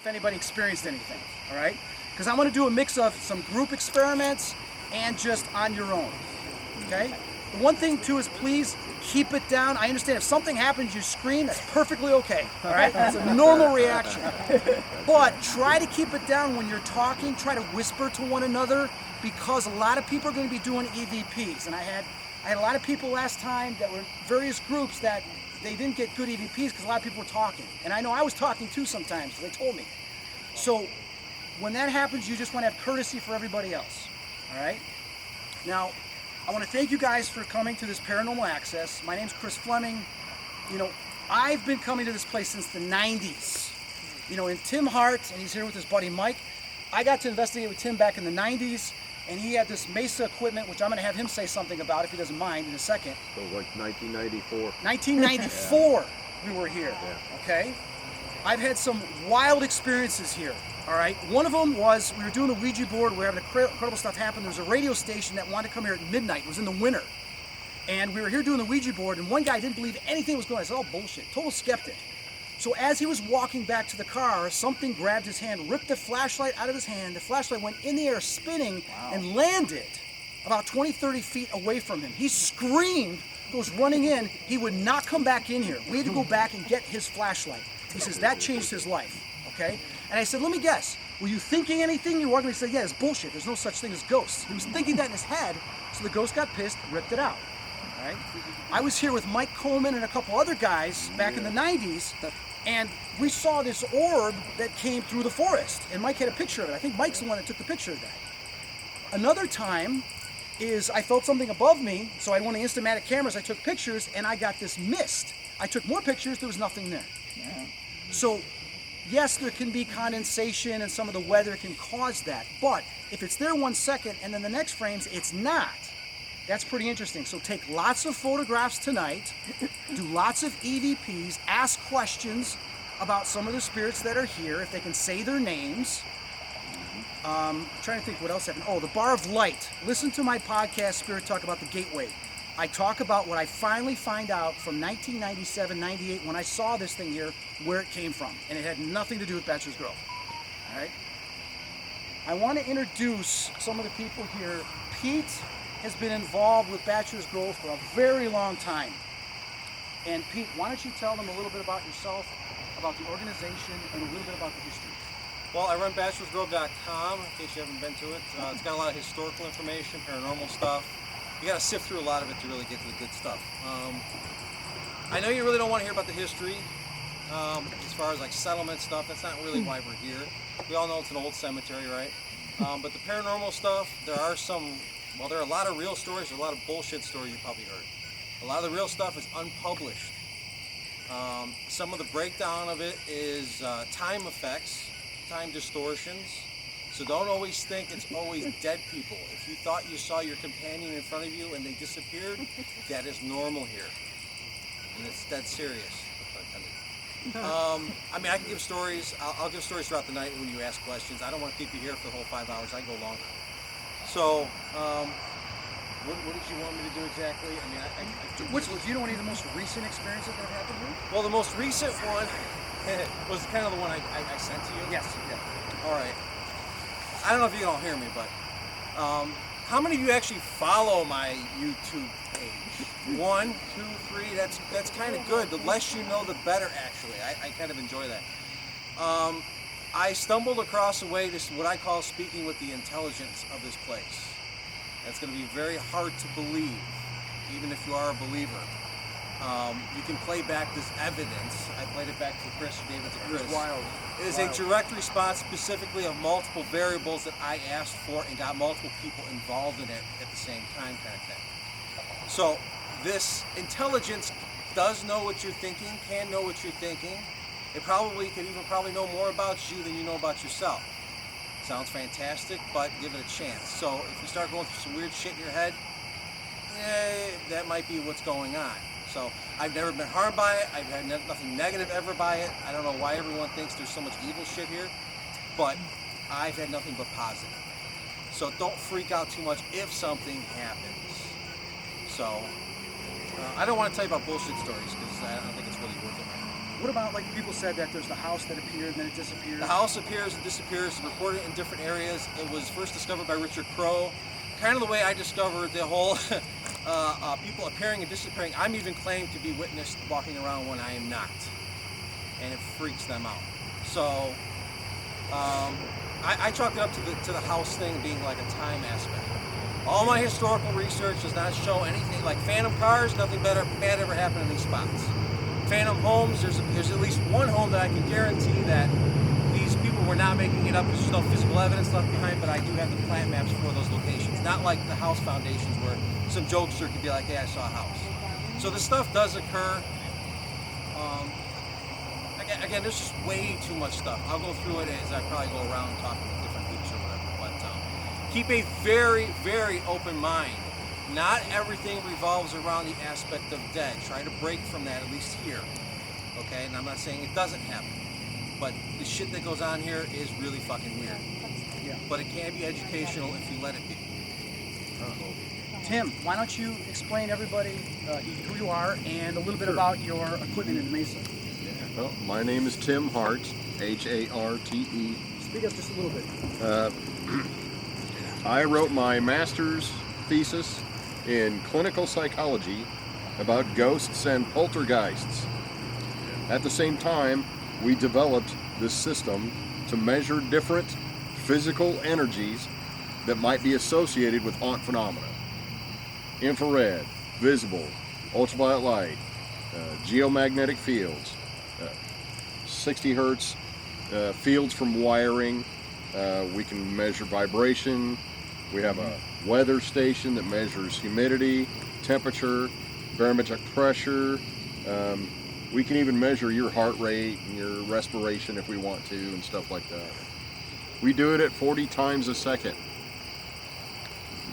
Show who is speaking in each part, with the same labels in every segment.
Speaker 1: if anybody experienced anything, all right? Because I'm going to do a mix of some group experiments and just on your own, okay? The one thing, too, is please keep it down. I understand if something happens, you scream, that's perfectly okay, all right? That's a normal reaction. But try to keep it down when you're talking. Try to whisper to one another, because a lot of people are going to be doing EVPs. And I had a lot of people last time that were in various groups that they didn't get good EVPs because a lot of people were talking. And I know I was talking too sometimes, they told me. So when that happens, you just want to have courtesy for everybody else, all right? Now, I want to thank you guys for coming to this Paranormal Access. My name's Chris Fleming. You know, I've been coming to this place since the 90s. You know, and Tim Hart, and he's here with his buddy Mike. I got to investigate with Tim back in the 90s, and he had this Mesa equipment, which I'm going to have him say something about if he doesn't mind in a second.
Speaker 2: So like 1994.
Speaker 1: 1994 we were here, okay? I've had some wild experiences here, all right? One of them was we were doing the Ouija board, we were having incredible stuff happen. There was a radio station that wanted to come here at midnight. It was in the winter. And we were here doing the Ouija board, and one guy didn't believe anything was going on. I said, oh, bullshit, total skeptic. So as he was walking back to the car, something grabbed his hand, ripped the flashlight out of his hand. The flashlight went in the air spinning and landed about 20, 30 feet away from him. He screamed, goes running in. He would not come back in here. We had to go back and get his flashlight. He says, that changed his life, okay? And I said, let me guess, were you thinking anything? You walked in and said, yeah, it's bullshit. There's no such thing as ghosts. He was thinking that in his head, so the ghost got pissed, ripped it out, all right? I was here with Mike Coleman and a couple other guys back in the 90s, and we saw this orb that came through the forest, and Mike had a picture of it. I think Mike's the one that took the picture of that. Another time is I felt something above me, so I went to Instamatic cameras, I took pictures, and I got this mist. I took more pictures, there was nothing there. Yeah. So, yes, there can be condensation and some of the weather can cause that, but if it's there 1 second and then the next frames, it's not. That's pretty interesting. So take lots of photographs tonight, do lots of EVPs, ask questions about some of the spirits that are here, if they can say their names. I'm trying to think what else happened. Oh, the Bar of Light. Listen to my podcast, Spirit Talk, about the Gateway. I talk about what I finally find out from 1997, 98, when I saw this thing here, where it came from. And it had nothing to do with Bachelors Grove. All right? I want to introduce some of the people here. Pete has been involved with Bachelors Grove for a very long time. And Pete, why don't you tell them a little bit about yourself, about the organization, and a little bit about the history.
Speaker 3: Well, I run bachelorsgrove.com, in case you haven't been to it. It's got a lot of historical information, paranormal stuff. You got to sift through a lot of it to really get to the good stuff. I know you really don't want to hear about the history, as far as like settlement stuff. That's not really why we're here. We all know it's an old cemetery, right? But the paranormal stuff, there are a lot of real stories, a lot of bullshit stories you probably heard. A lot of the real stuff is unpublished. Some of the breakdown of it is time effects, time distortions. So don't always think it's always dead people. If you thought you saw your companion in front of you and they disappeared, that is normal here. And it's dead serious. I mean, I can give stories. I'll give stories throughout the night when you ask questions. I don't want to keep you here for the whole 5 hours. I go longer. So, what did you want me to do exactly? I mean,
Speaker 1: Do you know any of the most recent experiences that have happened here?
Speaker 3: Well, the most recent one was kind of the one I sent to you.
Speaker 1: Yes. Yeah.
Speaker 3: All right. I don't know if you can all hear me, but how many of you actually follow my YouTube page? 1, 2, 3. That's kind of good. The less you know, the better. Actually, I kind of enjoy that. I stumbled across a way to what I call speaking with the intelligence of this place. That's going to be very hard to believe, even if you are a believer. You can play back this evidence. I played it back for Chris, you gave it to Chris.
Speaker 1: It was wild.
Speaker 3: It is a direct response specifically of multiple variables that I asked for and got multiple people involved in it at the same time kind of thing. So this intelligence does know what you're thinking, can know what you're thinking. It probably can even know more about you than you know about yourself. Sounds fantastic, but give it a chance. So if you start going through some weird shit in your head, that might be what's going on. So I've never been harmed by it. I've had nothing negative ever by it. I don't know why everyone thinks there's so much evil shit here, but I've had nothing but positive. So don't freak out too much if something happens. So I don't want to tell you about bullshit stories because I don't think it's really worth it.
Speaker 1: What about, like, people said that there's the house that appeared and then it disappeared?
Speaker 3: The house appears and disappears, reported in different areas. It was first discovered by Richard Crowe. Kind of the way I discovered the whole people appearing and disappearing. I'm even claimed to be witnessed walking around when I am not, and it freaks them out. So I chalk it up to the house thing being like a time aspect. All my historical research does not show anything like phantom cars. Nothing bad ever happened in these spots. Phantom homes, there's at least one home that I can guarantee that these people were not making it up. There's no physical evidence left behind, but I do have the plant maps for those locations. Not like the house foundations where some jokester could be like, "Yeah, I saw a house." So this stuff does occur. Again, there's just way too much stuff. I'll go through it as I probably go around and talk to different groups or whatever. But keep a very, very open mind. Not everything revolves around the aspect of dead. Try to break from that, at least here. Okay? And I'm not saying it doesn't happen. But the shit that goes on here is really fucking weird.
Speaker 1: Yeah.
Speaker 3: But it can be educational if you let it be.
Speaker 1: Tim, why don't you explain everybody who you are and a little bit about your equipment in Mesa?
Speaker 2: Well, my name is Tim Hart, H-A-R-T-E.
Speaker 1: Speak up just a little bit.
Speaker 2: I wrote my master's thesis in clinical psychology about ghosts and poltergeists. At the same time, we developed this system to measure different physical energies that might be associated with haunt phenomena. Infrared, visible, ultraviolet light, geomagnetic fields, 60 hertz fields from wiring. We can measure vibration. We have a weather station that measures humidity, temperature, barometric pressure. We can even measure your heart rate and your respiration if we want to and stuff like that. We do it at 40 times a second.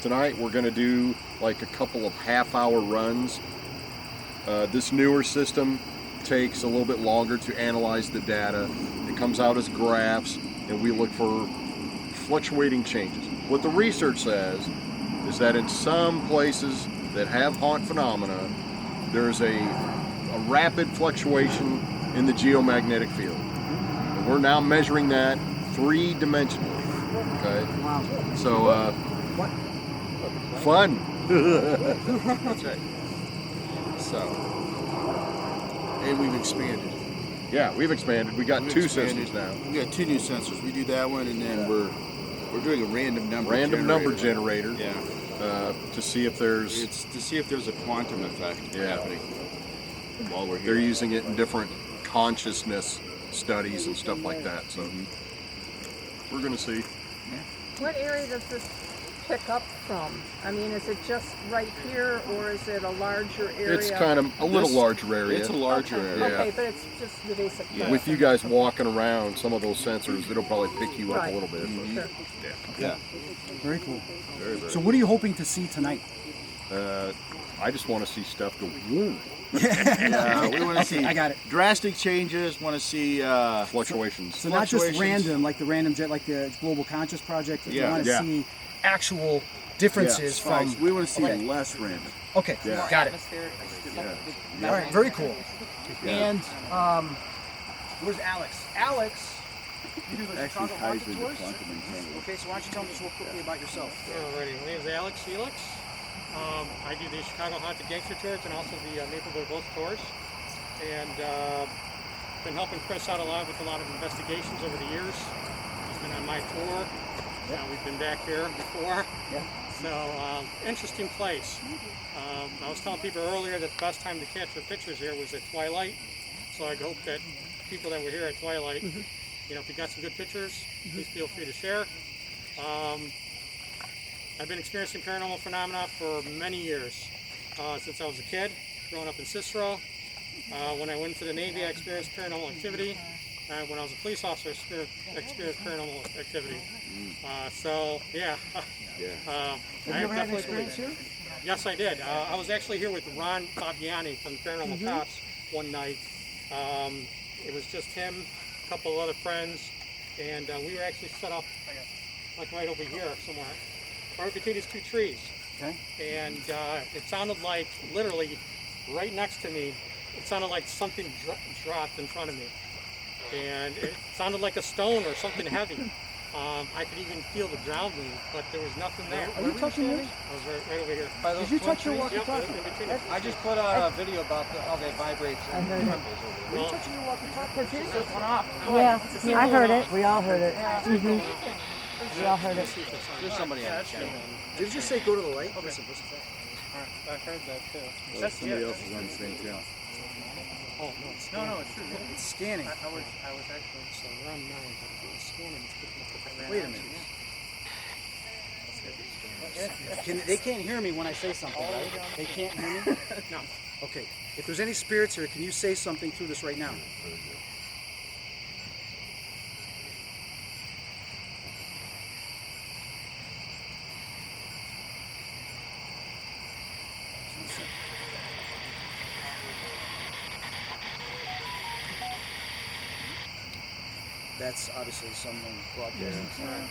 Speaker 2: Tonight we're going to do like a couple of half-hour runs. This newer system takes a little bit longer to analyze the data. It comes out as graphs and we look for fluctuating changes. What the research says is that in some places that have haunt phenomena, there's a rapid fluctuation in the geomagnetic field. And we're now measuring that three-dimensionally. Okay?
Speaker 1: Wow.
Speaker 2: So,
Speaker 1: What?
Speaker 2: fun. That's right. So,
Speaker 4: And we've expanded.
Speaker 2: yeah, we've expanded. We got
Speaker 4: We've
Speaker 2: two
Speaker 4: expanded.
Speaker 2: systems now.
Speaker 4: We got two new sensors. We do that one, and then we're doing a random number
Speaker 2: Number
Speaker 4: generator.
Speaker 2: generator.
Speaker 4: Yeah,
Speaker 2: To see if there's.
Speaker 4: it's to see if there's a quantum effect happening while we're here.
Speaker 2: They're using it in different consciousness studies and stuff like that. So we're going to see.
Speaker 5: What area does this pick up from? I mean, is it just right here, or is it a larger area?
Speaker 2: It's kind of a little
Speaker 4: This-
Speaker 2: larger area.
Speaker 4: It's a larger
Speaker 5: Okay,
Speaker 4: area.
Speaker 5: okay, but it's just the basic.
Speaker 4: Yeah.
Speaker 2: With you guys walking around, some of those sensors, it'll probably pick you up
Speaker 5: Right.
Speaker 2: a little bit. But,
Speaker 5: Sure.
Speaker 4: Yeah.
Speaker 1: Very cool.
Speaker 2: very, very.
Speaker 1: So what are you hoping to see tonight?
Speaker 2: I just want to see stuff go woo.
Speaker 4: Yeah, we want to see
Speaker 1: I got it.
Speaker 4: drastic changes. Want to see
Speaker 2: Fluctuations.
Speaker 1: So not just
Speaker 4: Fluctuations.
Speaker 1: random, like the random jet, like the Global Conscious Project. But you
Speaker 4: Yeah.
Speaker 1: want to
Speaker 2: Yeah.
Speaker 1: see actual differences from.
Speaker 4: We want to see
Speaker 1: Okay.
Speaker 4: less random.
Speaker 1: Okay,
Speaker 2: Yeah.
Speaker 1: got it.
Speaker 4: Yeah.
Speaker 1: All right, very cool. And where's Alex? Alex, you do the
Speaker 4: Actually
Speaker 1: Chicago
Speaker 4: ties
Speaker 1: Haunted
Speaker 4: into
Speaker 1: Tours?
Speaker 4: quantum entanglement.
Speaker 1: Okay, so why don't you tell me just real quickly about yourself?
Speaker 6: Alrighty, my name is Alex Felix. I do the Chicago Haunted Gangster Tours and also the Mapleville Ghost Tours. And been helping Chris out a lot with a lot of investigations over the years. He's been on my tour. We've been back here before.
Speaker 1: Yeah.
Speaker 6: So, interesting place. I was telling people earlier that the best time to capture pictures here was at twilight. So I hope that people that were here at twilight, you know, if you got some good pictures, please feel free to share. I've been experiencing paranormal phenomena for many years, since I was a kid, growing up in Cicero. When I went to the Navy, I experienced paranormal activity. When I was a police officer, I experienced paranormal activity. So, yeah.
Speaker 1: Have you ever had an experience here?
Speaker 6: Yes, I did. I was actually here with Ron Fabiani from the Paranormal Cops one night. It was just him, a couple of other friends, and we were actually set up like right over here somewhere, right between these two trees.
Speaker 1: Okay.
Speaker 6: And it sounded like literally right next to me it sounded like something dropped in front of me. And it sounded like a stone or something heavy. I could even feel the ground move, but there was nothing there.
Speaker 1: Are you touching yours?
Speaker 6: I was right over here.
Speaker 3: By those
Speaker 1: Did you
Speaker 3: twin
Speaker 1: touch your
Speaker 3: trees?
Speaker 1: walkie-talkie?
Speaker 6: Yep, in between it.
Speaker 3: I just put out a video about how they vibrate and trembles over
Speaker 1: Are you
Speaker 6: Well,
Speaker 1: touching your walkie-talkie?
Speaker 5: Because his just went off.
Speaker 7: Yeah, I heard it. We all heard it. We all heard it.
Speaker 3: there. There's somebody on the channel.
Speaker 1: Did you just say go to the light? Listen.
Speaker 3: I heard that too.
Speaker 4: Somebody else is on the same channel.
Speaker 6: oh, no, it's
Speaker 3: No, it's true.
Speaker 1: It's scanning.
Speaker 3: I was actually.
Speaker 6: so we're on 9, but it's scanning. It's picking up the red.
Speaker 1: Wait a minute. They can't hear me when I say something, right? They can't hear me?
Speaker 6: No.
Speaker 1: Okay. If there's any spirits here, can you say something through this right now? That's obviously someone broadcasting.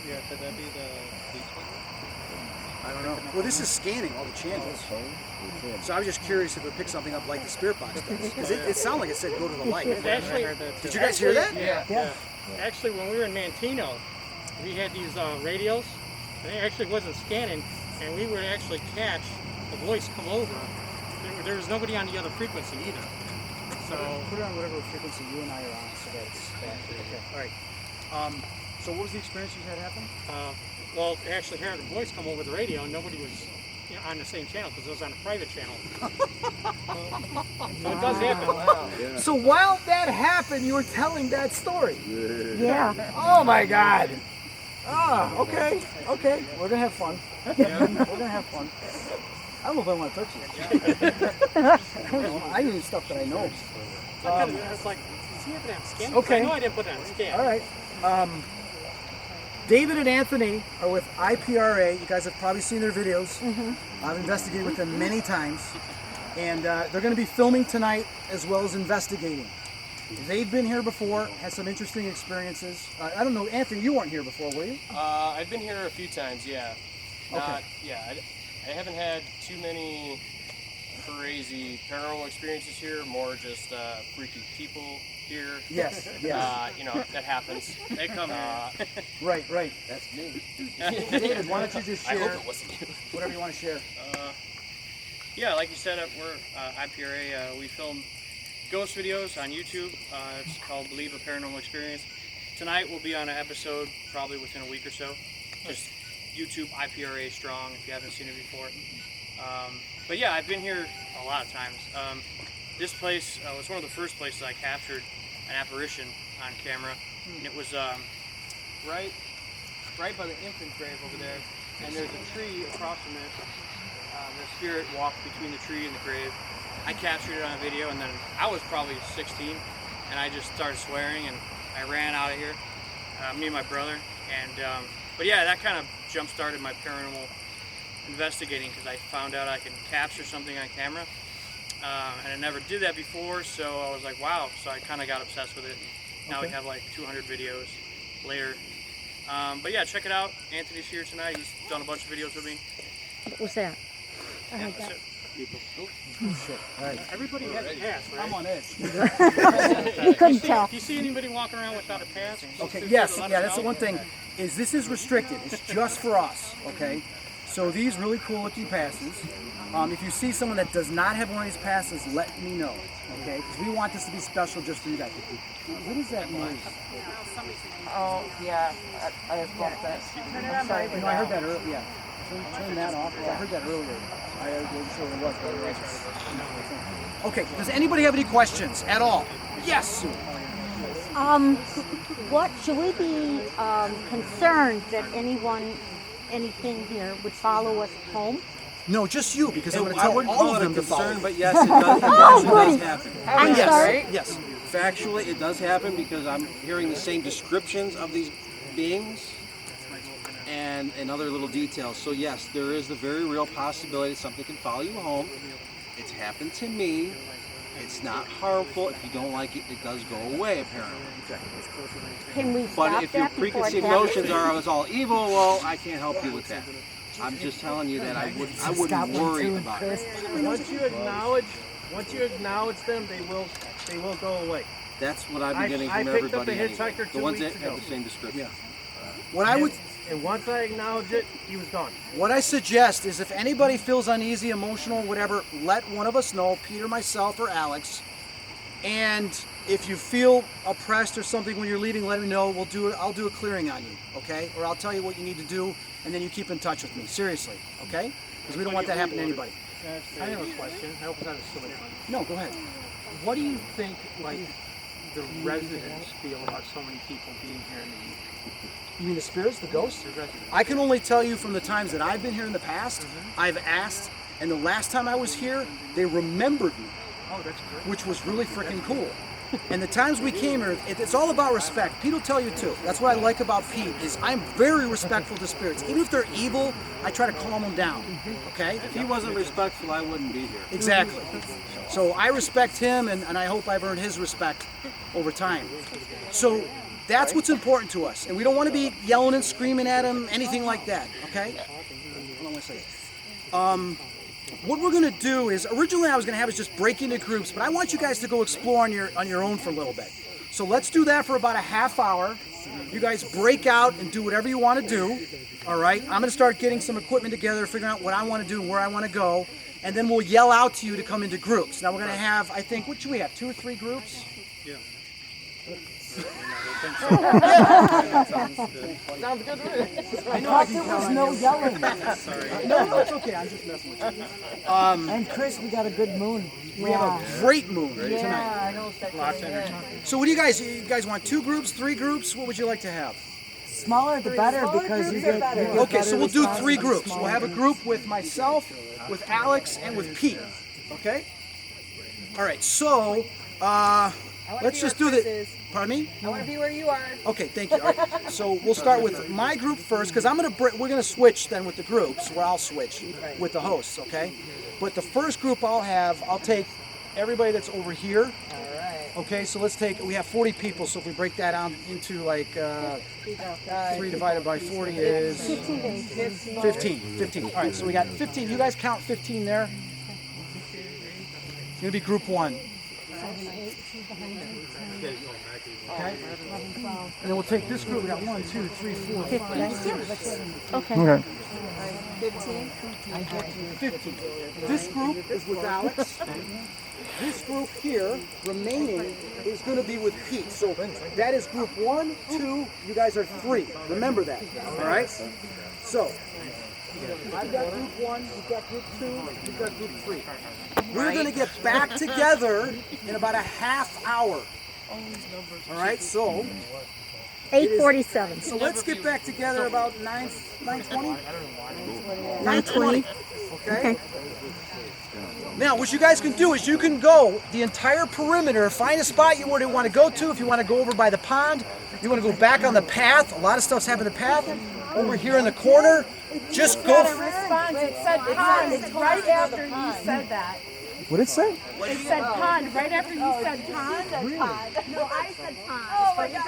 Speaker 3: Yeah, could that be the beach one?
Speaker 1: I don't know. Well, this is scanning all the channels. So I was just curious if it picked something up like the spirit box does. Because it sounded like it said go to the light.
Speaker 6: It's actually,
Speaker 1: Did you guys hear that?
Speaker 6: yeah. Actually, when we were in Mantino, we had these radios, and it actually wasn't scanning, and we would actually catch the voice come over. There was nobody on the other frequency either. So,
Speaker 1: Put it on whatever frequency you and I are on so that it's okay. All right. So what was the experience you had happen?
Speaker 6: well, actually hearing the voice come over the radio, and nobody was on the same channel because it was on a private channel. So it does happen.
Speaker 1: So while that happened, you were telling that story.
Speaker 7: Yeah.
Speaker 1: Oh my God. Ah, okay. We're gonna have fun. We're gonna have fun. I don't know if I want to touch you. I need stuff that I know.
Speaker 6: It's like, does he have it on scan?
Speaker 1: Okay.
Speaker 6: I know I didn't put it on scan.
Speaker 1: All right. David and Anthony are with IPRA. You guys have probably seen their videos. I've investigated with them many times. And they're going to be filming tonight as well as investigating. They've been here before, had some interesting experiences. I don't know, Anthony, you weren't here before, were you?
Speaker 8: I've been here a few times, yeah.
Speaker 1: Okay.
Speaker 8: I haven't had too many crazy paranormal experiences here, more just freaky people here.
Speaker 1: Yes.
Speaker 8: That happens.
Speaker 3: They come here.
Speaker 1: Right. That's me. David, why don't you just
Speaker 8: I
Speaker 1: share
Speaker 8: hope it wasn't you.
Speaker 1: whatever you want to share?
Speaker 8: Yeah, like you said, we're IPRA. We film ghost videos on YouTube. It's called Believe a Paranormal Experience. Tonight we'll be on an episode probably within a week or so. Just YouTube IPRA Strong if you haven't seen it before. But yeah, I've been here a lot of times. This place was one of the first places I captured an apparition on camera. And it was right by the infant grave over there. And there's a tree across from it. The spirit walked between the tree and the grave. I captured it on video, and then I was probably 16, and I just started swearing, and I ran out of here, me and my brother. And but yeah, that kind of jump-started my paranormal investigating because I found out I could capture something on camera, and I never did that before. So I was like, wow. So I kind of got obsessed with it. And now we have like 200 videos later. But yeah, check it out. Anthony's here tonight. He's done a bunch of videos with me.
Speaker 7: What was that? I
Speaker 8: Yeah,
Speaker 7: heard
Speaker 8: that's
Speaker 7: that.
Speaker 8: it.
Speaker 1: All right.
Speaker 6: Everybody has a pass, right?
Speaker 1: I'm on edge.
Speaker 7: You couldn't tell.
Speaker 6: If you see anybody walking around without a pass,
Speaker 1: Okay,
Speaker 6: feel
Speaker 1: yes,
Speaker 6: free to let
Speaker 1: yeah,
Speaker 6: us
Speaker 1: that's the
Speaker 6: know.
Speaker 1: one thing, is this is restricted. It's just for us, okay? So these really cool looking passes, if you see someone that does not have one of these passes, let me know, okay? Because we want this to be special just for you guys. What is that noise?
Speaker 5: Oh, yeah, I have got that. Turn it on, baby.
Speaker 1: You know, I heard that earlier, yeah. Turn that off. I heard that earlier. I wasn't sure what it was. Okay, does anybody have any questions at all? Yes, Sue.
Speaker 7: What should we be concerned that anything here would follow us home?
Speaker 1: No, just you, because I'm going to
Speaker 3: I
Speaker 1: tell
Speaker 3: wouldn't
Speaker 1: all
Speaker 3: call
Speaker 1: of
Speaker 3: it a
Speaker 1: them to follow.
Speaker 3: concern, but yes, it actually does happen.
Speaker 7: I'm
Speaker 1: Yes,
Speaker 7: sorry.
Speaker 1: yes.
Speaker 3: Factually, it does happen because I'm hearing the same descriptions of these beings and other little details. So yes, there is the very real possibility something can follow you home. It's happened to me. It's not harmful. If you don't like it, it does go away, apparently.
Speaker 7: Can we
Speaker 3: But
Speaker 7: stop
Speaker 3: if your
Speaker 7: that before it
Speaker 3: preconceived
Speaker 7: happens?
Speaker 3: notions are I was all evil, well, I can't help you with that. I'm just telling you that I wouldn't worry about it.
Speaker 9: Once you acknowledge Once you acknowledge them, they will go away.
Speaker 3: That's what I've been getting
Speaker 9: I
Speaker 3: from
Speaker 9: picked up
Speaker 3: everybody.
Speaker 9: a hitchhiker
Speaker 3: anyway. The
Speaker 9: 2
Speaker 3: ones
Speaker 9: weeks
Speaker 3: that
Speaker 9: ago.
Speaker 3: have the same description.
Speaker 1: What I would,
Speaker 9: And once I acknowledge it, he was gone.
Speaker 1: what I suggest is if anybody feels uneasy, emotional, whatever, let one of us know, Peter, myself, or Alex. And if you feel oppressed or something when you're leaving, let me know. I'll do a clearing on you, okay? Or I'll tell you what you need to do, and then you keep in touch with me. Seriously, okay? Because we don't want that to happen to anybody.
Speaker 6: I have a question. I hope it's not a silly one.
Speaker 1: No, go ahead.
Speaker 6: What do you think, like, the residents feel about so many people being here in the evening?
Speaker 1: You mean the spirits, the ghosts?
Speaker 6: The residents.
Speaker 1: I can only tell you from the times that I've been here in the past, I've asked, and the last time I was here, they remembered me,
Speaker 6: Oh, that's great.
Speaker 1: which was really freaking cool. And the times we came here, it's all about respect. Pete will tell you too. That's what I like about Pete, is I'm very respectful to spirits. Even if they're evil, I try to calm them down, okay?
Speaker 3: If he wasn't respectful, I wouldn't be here.
Speaker 1: Exactly. So I respect him, and I hope I've earned his respect over time. So that's what's important to us. And we don't want to be yelling and screaming at him, anything like that, okay? Hold on one second. What we're going to do is, originally I was going to have us just break into groups, but I want you guys to go explore on your own for a little bit. So let's do that for about a half hour. You guys break out and do whatever you want to do, all right? I'm going to start getting some equipment together, figuring out what I want to do and where I want to go, and then we'll yell out to you to come into groups. Now we're going to have, I think, what should we have, 2 or 3 groups?
Speaker 6: Yeah.
Speaker 1: Sounds good to me. I know I can tell.
Speaker 10: There was no yelling.
Speaker 1: No, it's okay. I'm just messing with you.
Speaker 10: And Chris, we got a good moon.
Speaker 1: We have a great moon tonight.
Speaker 10: Yeah, I know.
Speaker 6: Lots of energy.
Speaker 1: So what do you guys want? 2 groups, 3 groups? What would you like to have?
Speaker 10: Smaller the better because you get
Speaker 1: Okay, so we'll do
Speaker 10: better
Speaker 1: 3
Speaker 10: response
Speaker 1: groups.
Speaker 10: from
Speaker 1: We'll have a group with myself, with Alex, and with Pete. Okay? All right, so let's just do the. Pardon me?
Speaker 5: I want to be where you are.
Speaker 1: Okay, thank you. All right. So we'll start with my group first, because we're gonna switch then with the groups, where I'll switch with the hosts, okay? But the first group I'll take everybody that's over here.
Speaker 10: All right.
Speaker 1: Okay, so we have 40 people, so if we break that down into like 3 divided by 40 is 15. All right, so we got 15. You guys count 15 there. It's gonna be group 1. Okay. And then we'll take this group. We got 1, 2, 3, 4, 5.
Speaker 7: Okay.
Speaker 5: 15.
Speaker 1: 15. This group is with Alex. This group here, remaining, is going to be with Pete. So that is group 1, 2. You guys are 3. Remember that. All right. So I've got group 1. You've got group 2. You've got group 3. We're going to get back together in about a half hour. All right. So
Speaker 7: 8:47.
Speaker 1: So let's get back together about 9:20.
Speaker 7: 9:20.
Speaker 1: Okay. Now, what you guys can do is you can go the entire perimeter, find a spot you want to go to. If you want to go over by the pond, you want to go back on the path. A lot of stuff's happened in the path. Over here in the corner, just go.
Speaker 5: Response. It said pond right after you said that.
Speaker 1: What did it say?
Speaker 5: It said pond right after you said pond.
Speaker 7: No, I said pond.
Speaker 5: Oh my God.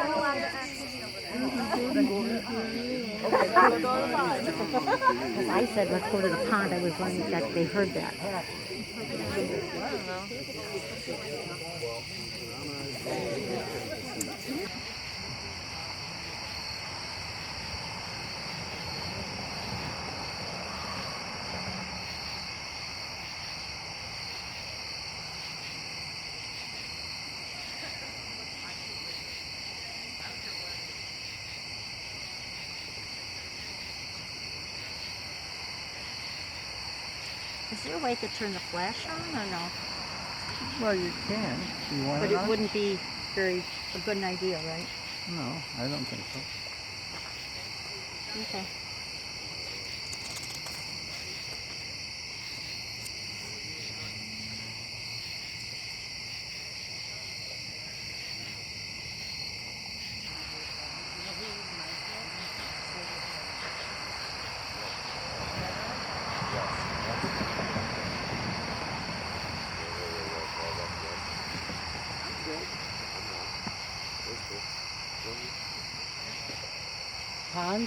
Speaker 7: Because I said let's go to the pond. I was wondering that they heard that. Is there a way to turn the flash on or no?
Speaker 10: Well, you can. You want
Speaker 7: But
Speaker 10: it
Speaker 7: it
Speaker 10: on?
Speaker 7: wouldn't be a good idea, right?
Speaker 10: No, I don't think so.
Speaker 7: Okay.
Speaker 10: Pond?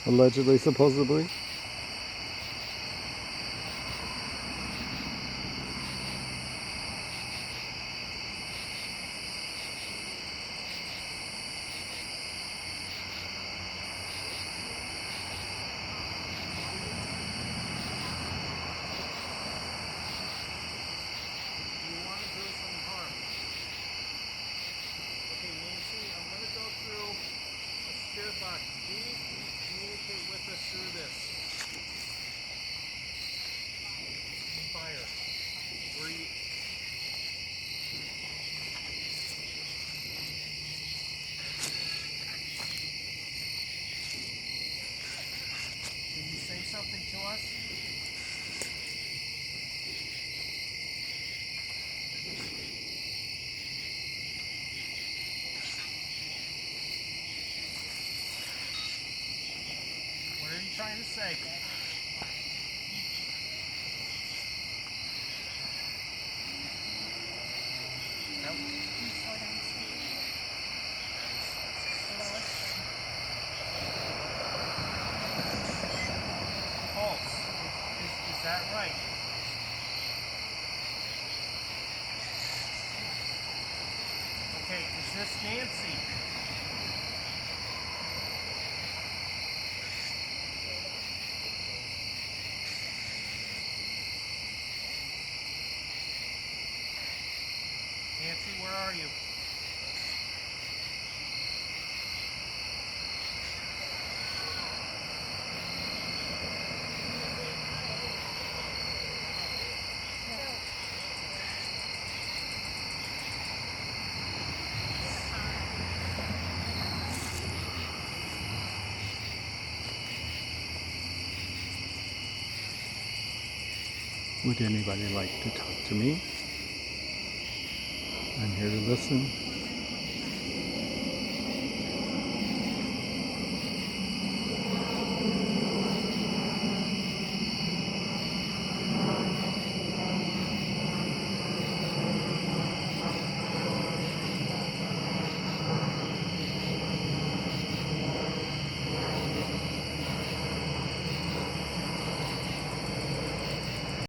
Speaker 10: Allegedly, supposedly.
Speaker 9: You want to do some harm. Okay, Nancy, I'm going to go through a spirit box. Please communicate with us through this. Fire. Breathe. Can you say something to us? What are you trying to say? Pulse. Is that right? Okay, is this Nancy? Nancy, where are you?
Speaker 10: Would anybody like to talk to me? I'm here to listen.